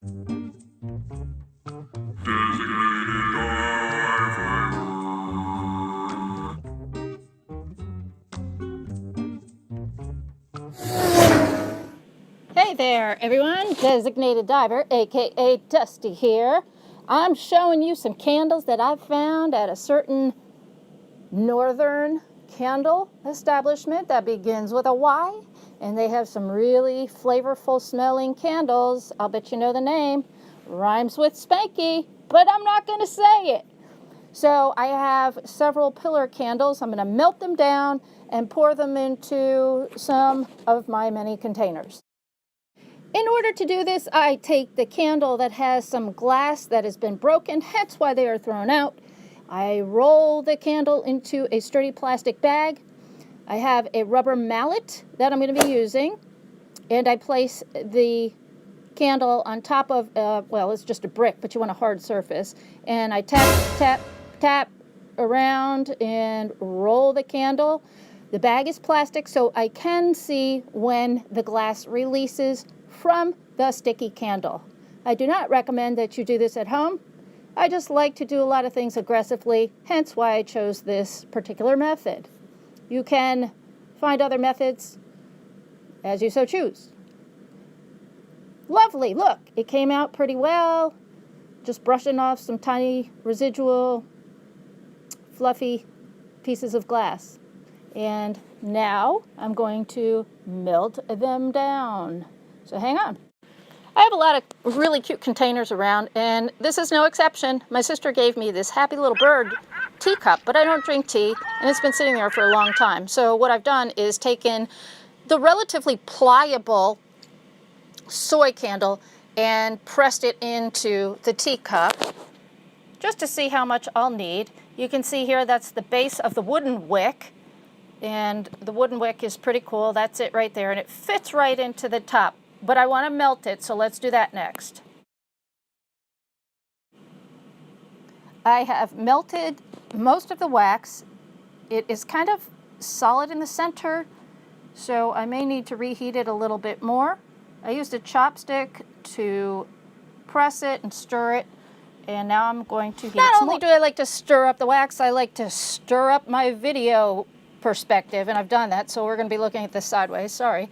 Hey there, everyone. Designated Diver, aka Dusty here. I'm showing you some candles that I've found at a certain northern candle establishment that begins with a Y, and they have some really flavorful smelling candles. I'll bet you know the name. Rhymes with Spanky, but I'm not going to say it. So I have several pillar candles. I'm going to melt them down and pour them into some of my many containers. In order to do this, I take the candle that has some glass that has been broken, hence why they are thrown out. I roll the candle into a sturdy plastic bag. I have a rubber mallet that I'm going to be using, and I place the candle on top of, well, it's just a brick, but you want a hard surface, and I tap, tap, tap around and roll the candle. The bag is plastic, so I can see when the glass releases from the sticky candle. I do not recommend that you do this at home. I just like to do a lot of things aggressively, hence why I chose this particular method. You can find other methods as you so choose. Lovely, look, it came out pretty well. Just brushing off some tiny residual fluffy pieces of glass. And now I'm going to melt them down. So hang on. I have a lot of really cute containers around, and this is no exception. My sister gave me this happy little bird teacup, but I don't drink tea, and it's been sitting there for a long time. So what I've done is taken the relatively pliable soy candle and pressed it into the teacup just to see how much I'll need. You can see here that's the base of the wooden wick, and the wooden wick is pretty cool. That's it right there, and it fits right into the top. But I want to melt it, so let's do that next. I have melted most of the wax. It is kind of solid in the center, so I may need to reheat it a little bit more. I used a chopstick to press it and stir it, and now I'm going to heat it. Not only do I like to stir up the wax, I like to stir up my video perspective, and I've done that, so we're going to be looking at this sideways. Sorry.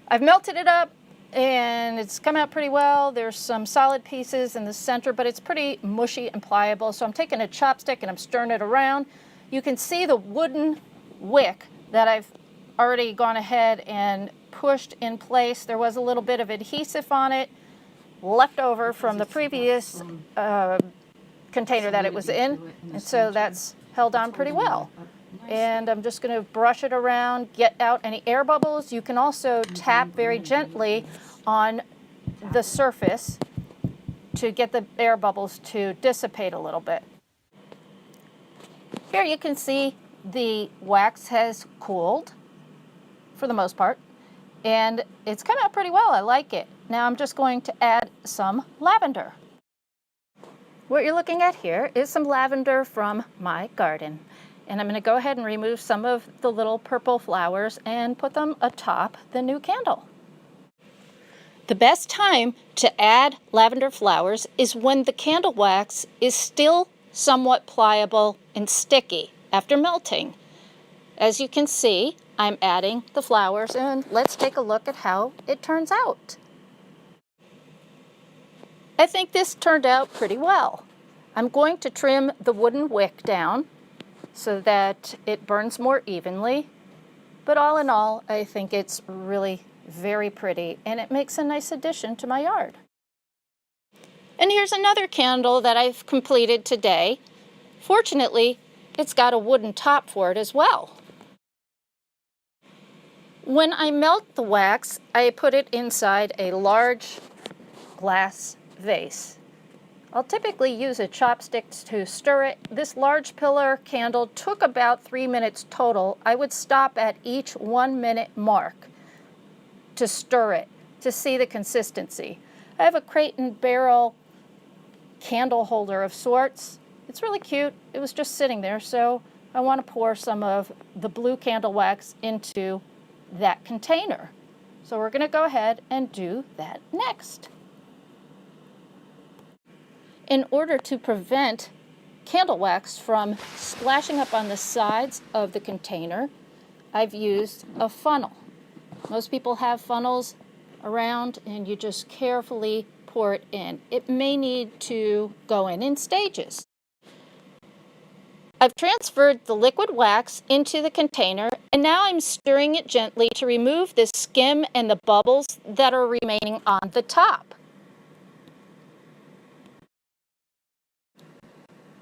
I've melted it up, and it's come out pretty well. There's some solid pieces in the center, but it's pretty mushy and pliable. So I'm taking a chopstick and I'm stirring it around. You can see the wooden wick that I've already gone ahead and pushed in place. There was a little bit of adhesive on it left over from the previous container that it was in, and so that's held on pretty well. And I'm just going to brush it around, get out any air bubbles. You can also tap very gently on the surface to get the air bubbles to dissipate a little bit. Here you can see the wax has cooled for the most part, and it's come out pretty well. I like it. Now I'm just going to add some lavender. What you're looking at here is some lavender from my garden. And I'm going to go ahead and remove some of the little purple flowers and put them atop the new candle. The best time to add lavender flowers is when the candle wax is still somewhat pliable and sticky after melting. As you can see, I'm adding the flowers, and let's take a look at how it turns out. I think this turned out pretty well. I'm going to trim the wooden wick down so that it burns more evenly. But all in all, I think it's really very pretty, and it makes a nice addition to my yard. And here's another candle that I've completed today. Fortunately, it's got a wooden top for it as well. When I melt the wax, I put it inside a large glass vase. I'll typically use a chopstick to stir it. This large pillar candle took about 3 minutes total. I would stop at each 1 minute mark to stir it to see the consistency. I have a crate and barrel candle holder of sorts. It's really cute. It was just sitting there, so I want to pour some of the blue candle wax into that container. So we're going to go ahead and do that next. in order to prevent candle wax from splashing up on the sides of the container, I've used a funnel. Most people have funnels around, and you just carefully pour it in. It may need to go in stages. I've transferred the liquid wax into the container, and now I'm stirring it gently to remove the skim and the bubbles that are remaining on the top.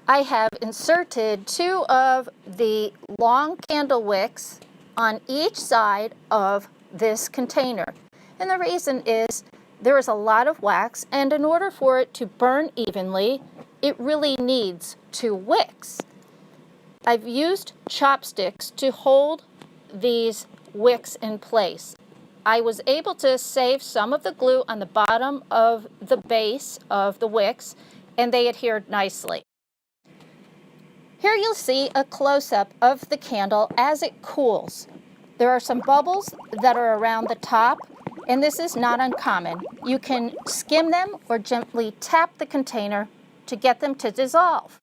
I have inserted 2 of the long candle wicks on each side of this container. And the reason is there is a lot of wax, and in order for it to burn evenly, it really needs 2 wicks. I've used chopsticks to hold these wicks in place. I was able to save some of the glue on the bottom of the base of the wicks, and they adhered nicely. Here you'll see a close-up of the candle as it cools. There are some bubbles that are around the top, and this is not uncommon. You can skim them or gently tap the container to get them to dissolve.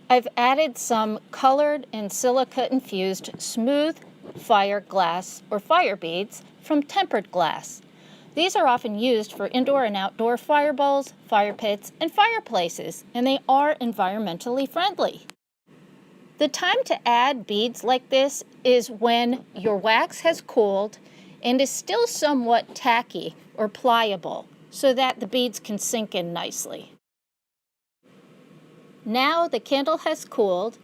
I've added some colored and silica-infused smooth fire glass or fire beads from tempered glass. These are often used for indoor and outdoor fire bowls, fire pits, and fireplaces, and they are environmentally friendly. The time to add beads like this is when your wax has cooled and is still somewhat tacky or pliable, so that the beads can sink in nicely. Now the candle has cooled,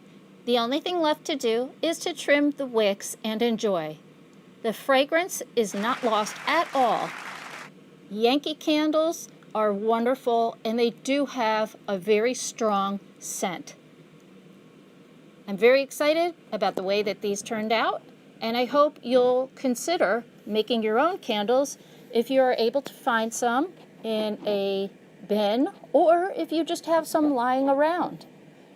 the only thing left to do is to trim the wicks and enjoy. The fragrance is not lost at all. Yankee candles are wonderful, and they do have a very strong scent. I'm very excited about the way that these turned out, and I hope you'll consider making your own candles if you are able to find some in a bin, or if you just have some lying around.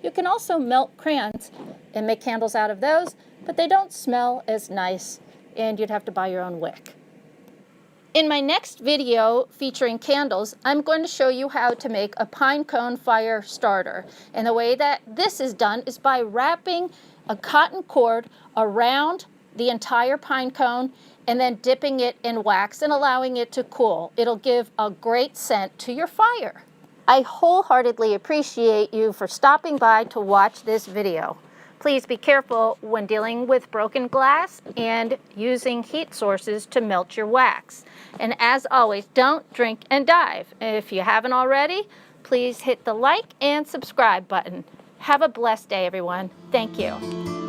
You can also melt crayons and make candles out of those, but they don't smell as nice, and you'd have to buy your own wick. In my next video featuring candles, I'm going to show you how to make a pine cone fire starter. And the way that this is done is by wrapping a cotton cord around the entire pine cone and then dipping it in wax and allowing it to cool. It'll give a great scent to your fire. I wholeheartedly appreciate you for stopping by to watch this video. Please be careful when dealing with broken glass and using heat sources to melt your wax. And as always, don't drink and dive. If you haven't already, please hit the like and subscribe button. Have a blessed day, everyone. Thank you.